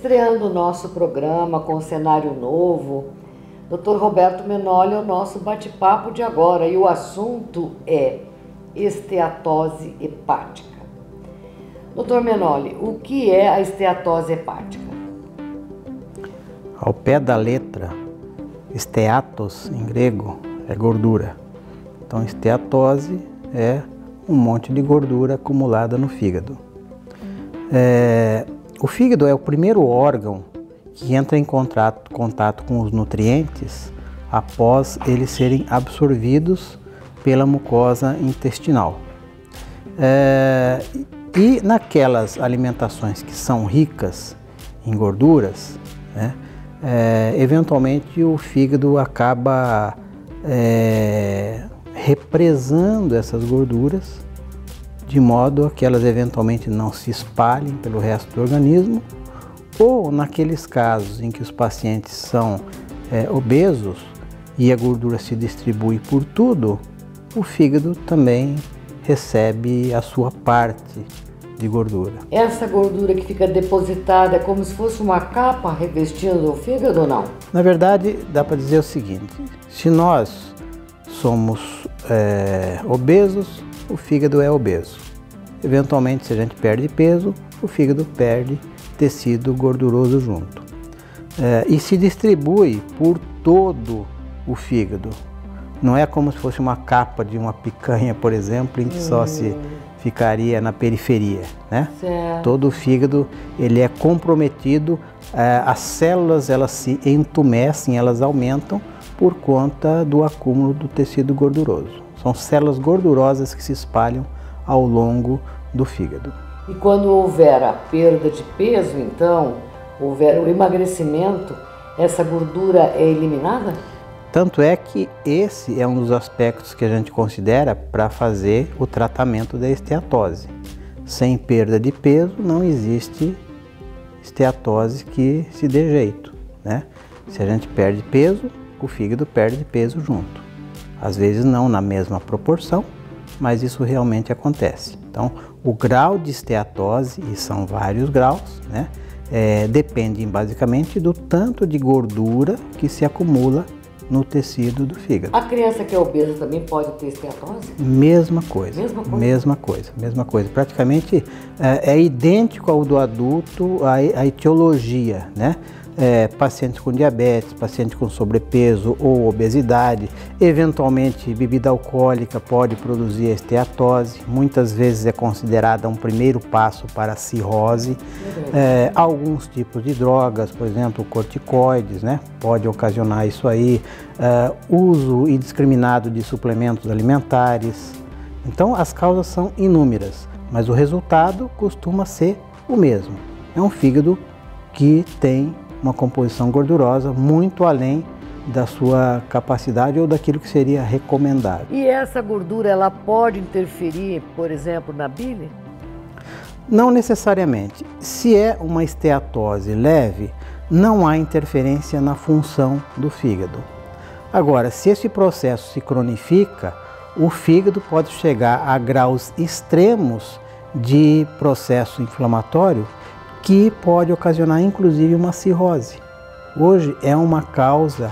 Estreando o nosso programa com um cenário novo, Dr. Roberto Menoli é o nosso bate-papo de agora e o assunto é esteatose hepática. Dr. Menoli, o que é a esteatose hepática? Ao pé da letra, esteatos em grego é gordura. Então, esteatose é um monte de gordura acumulada no fígado. O fígado é o primeiro órgão que entra em contato com os nutrientes após eles serem absorvidos pela mucosa intestinal. E naquelas alimentações que são ricas em gorduras, né, eventualmente o fígado acaba represando essas gorduras de modo a que elas eventualmente não se espalhem pelo resto do organismo, ou naqueles casos em que os pacientes são obesos e a gordura se distribui por tudo, o fígado também recebe a sua parte de gordura. Essa gordura que fica depositada é como se fosse uma capa revestindo o fígado ou não? Na verdade, dá para dizer o seguinte: se nós somos obesos, o fígado é obeso. Eventualmente, se a gente perde peso, o fígado perde tecido gorduroso junto. E se distribui por todo o fígado. Não é como se fosse uma capa de uma picanha, por exemplo, em que só se ficaria na periferia, né? Certo. Todo o fígado ele é comprometido, as células elas se entumecem, elas aumentam por conta do acúmulo do tecido gorduroso. São células gordurosas que se espalham ao longo do fígado. E quando houver a perda de peso, então, houver o emagrecimento, essa gordura é eliminada? Tanto é que esse é um dos aspectos que a gente considera para fazer o tratamento da esteatose. Sem perda de peso não existe esteatose que se dê jeito, né? Se a gente perde peso, o fígado perde peso junto. Às vezes não na mesma proporção, mas isso realmente acontece. Então, o grau de esteatose, e são vários graus, né? Depende basicamente do tanto de gordura que se acumula no tecido do fígado. A criança que é obesa também pode ter esteatose? Mesma coisa. Mesma coisa. Praticamente é idêntico ao do adulto, a etiologia, né? Pacientes com diabetes, pacientes com sobrepeso ou obesidade, eventualmente bebida alcoólica pode produzir esteatose, muitas vezes é considerada um primeiro passo para a cirrose. Alguns tipos de drogas, por exemplo, corticoides, né, pode ocasionar isso aí, uso indiscriminado de suplementos alimentares. Então as causas são inúmeras, mas o resultado costuma ser o mesmo. É um fígado que tem uma composição gordurosa muito além da sua capacidade ou daquilo que seria recomendado. E essa gordura, ela pode interferir, por exemplo, na bile? Não necessariamente. Se é uma esteatose leve, não há interferência na função do fígado. Agora, se esse processo se cronifica, o fígado pode chegar a graus extremos de processo inflamatório que pode ocasionar inclusive uma cirrose. Hoje é uma causa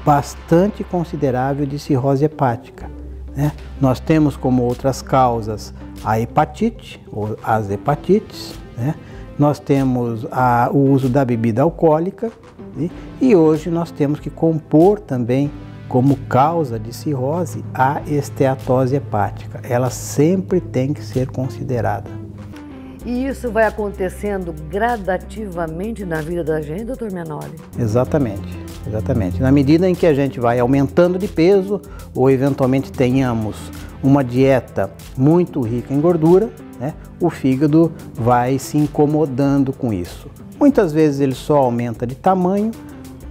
bastante considerável de cirrose hepática, né? Nós temos como outras causas a hepatite, ou as hepatites, né? Nós temos o uso da bebida alcoólica, né? E hoje nós temos que compor também como causa de cirrose a esteatose hepática. Ela sempre tem que ser considerada. E isso vai acontecendo gradativamente na vida da gente, doutor Menoli? Exatamente. Na medida em que a gente vai aumentando de peso ou eventualmente tenhamos uma dieta muito rica em gordura, né, o fígado vai se incomodando com isso. Muitas vezes ele só aumenta de tamanho,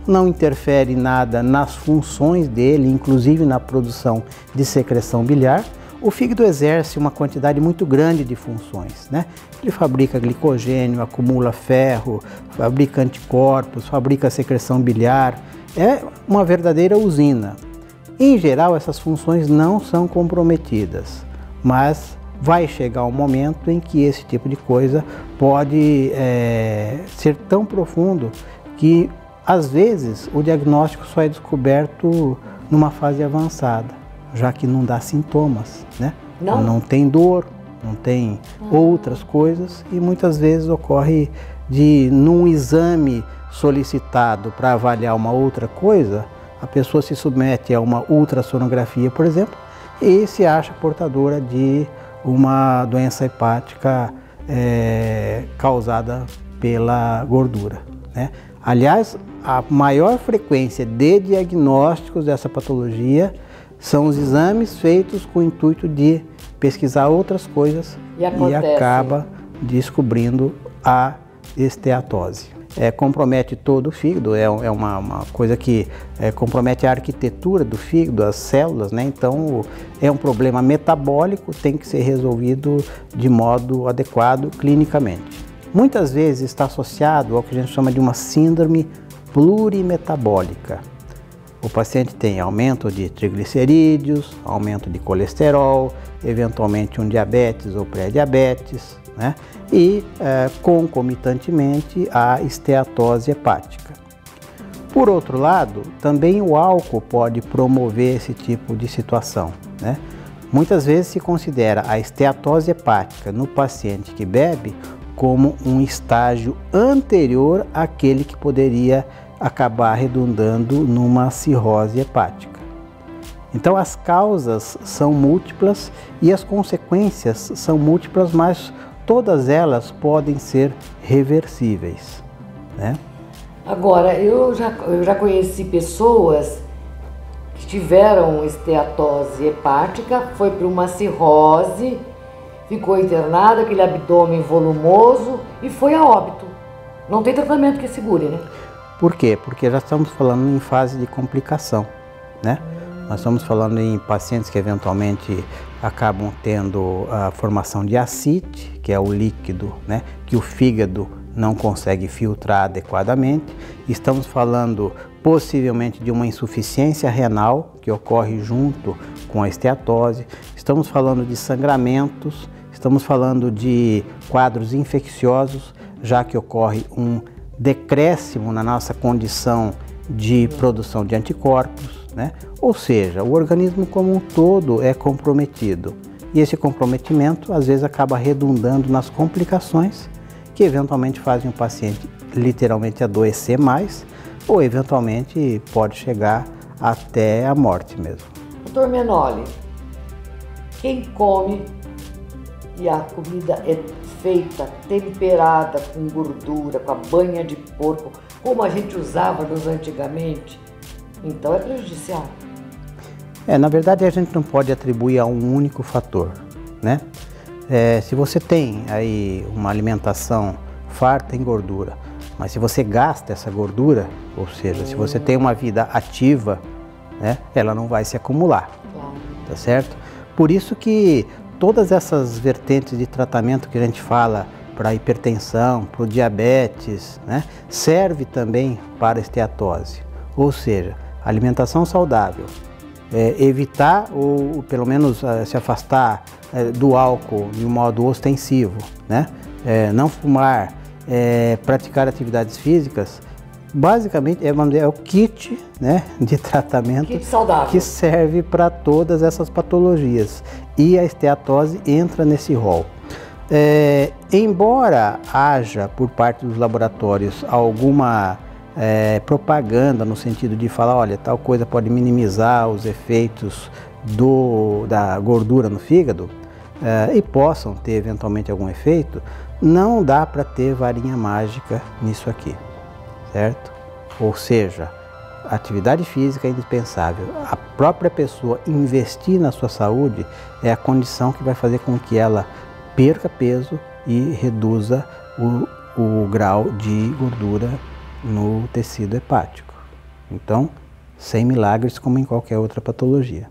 não interfere nada nas funções dele, inclusive na produção de secreção biliar. O fígado exerce uma quantidade muito grande de funções, né? Ele fabrica glicogênio, acumula ferro, fabrica anticorpos, fabrica secreção biliar. É uma verdadeira usina. Em geral, essas funções não são comprometidas, mas vai chegar um momento em que esse tipo de coisa pode ser tão profundo que, às vezes, o diagnóstico só é descoberto numa fase avançada, já que não dá sintomas, né? Não tem dor, não tem outras coisas, e muitas vezes ocorre de, num exame solicitado para avaliar uma outra coisa, a pessoa se submete a uma ultrassonografia, por exemplo, e se acha portadora de uma doença hepática causada pela gordura, né? Aliás, a maior frequência de diagnósticos dessa patologia são os exames feitos com o intuito de pesquisar outras coisas e acaba descobrindo a esteatose. Compromete todo o fígado, é uma coisa que compromete a arquitetura do fígado, as células, né? Então é um problema metabólico, tem que ser resolvido de modo adequado clinicamente. Muitas vezes está associado ao que a gente chama de uma síndrome plurimetabólica. O paciente tem aumento de triglicerídeos, aumento de colesterol, eventualmente um diabetes ou pré-diabetes, né? E concomitantemente a esteatose hepática. Por outro lado, também o álcool pode promover esse tipo de situação, né? Muitas vezes se considera a esteatose hepática no paciente que bebe como um estágio anterior àquele que poderia acabar redundando numa cirrose hepática. Então as causas são múltiplas e as consequências são múltiplas, mas todas elas podem ser reversíveis, né? Agora, eu já conheci pessoas que tiveram esteatose hepática, foi para uma cirrose, ficou internada, aquele abdômen volumoso e foi a óbito. Não tem tratamento que segure, né? Por quê? Porque já estamos falando em fase de complicação, né? Nós estamos falando em pacientes que eventualmente acabam tendo a formação de ascite, que é o líquido, né, que o fígado não consegue filtrar adequadamente. Estamos falando possivelmente de uma insuficiência renal que ocorre junto com a esteatose. Estamos falando de sangramentos, estamos falando de quadros infecciosos, já que ocorre um decréscimo na nossa condição de produção de anticorpos, né? Ou seja, o organismo como um todo é comprometido. E esse comprometimento às vezes acaba redundando nas complicações que eventualmente fazem o paciente literalmente adoecer mais ou eventualmente pode chegar até a morte mesmo. Doutor Menoli, quem come e a comida é feita, temperada com gordura, com a banha de porco, como a gente usava nos antigamente, então é prejudicial. Na verdade a gente não pode atribuir a um único fator, né? Se você tem aí uma alimentação farta em gordura, mas se você gasta essa gordura, ou seja, se você tem uma vida ativa, né, ela não vai se acumular, tá certo? Por isso que todas essas vertentes de tratamento que a gente fala para a hipertensão, para o diabetes, né, serve também para a esteatose, ou seja, alimentação saudável, evitar ou pelo menos se afastar do álcool de um modo ostensivo, né, não fumar, praticar atividades físicas, basicamente é o kit, né, de tratamento que serve para todas essas patologias e a esteatose entra nesse rol. Embora haja por parte dos laboratórios alguma propaganda no sentido de falar, olha, tal coisa pode minimizar os efeitos da gordura no fígado e possam ter eventualmente algum efeito, não dá para ter varinha mágica nisso aqui, certo? Ou seja, a atividade física é indispensável. A própria pessoa investir na sua saúde é a condição que vai fazer com que ela perca peso e reduza o grau de gordura no tecido hepático. Então, sem milagres como em qualquer outra patologia.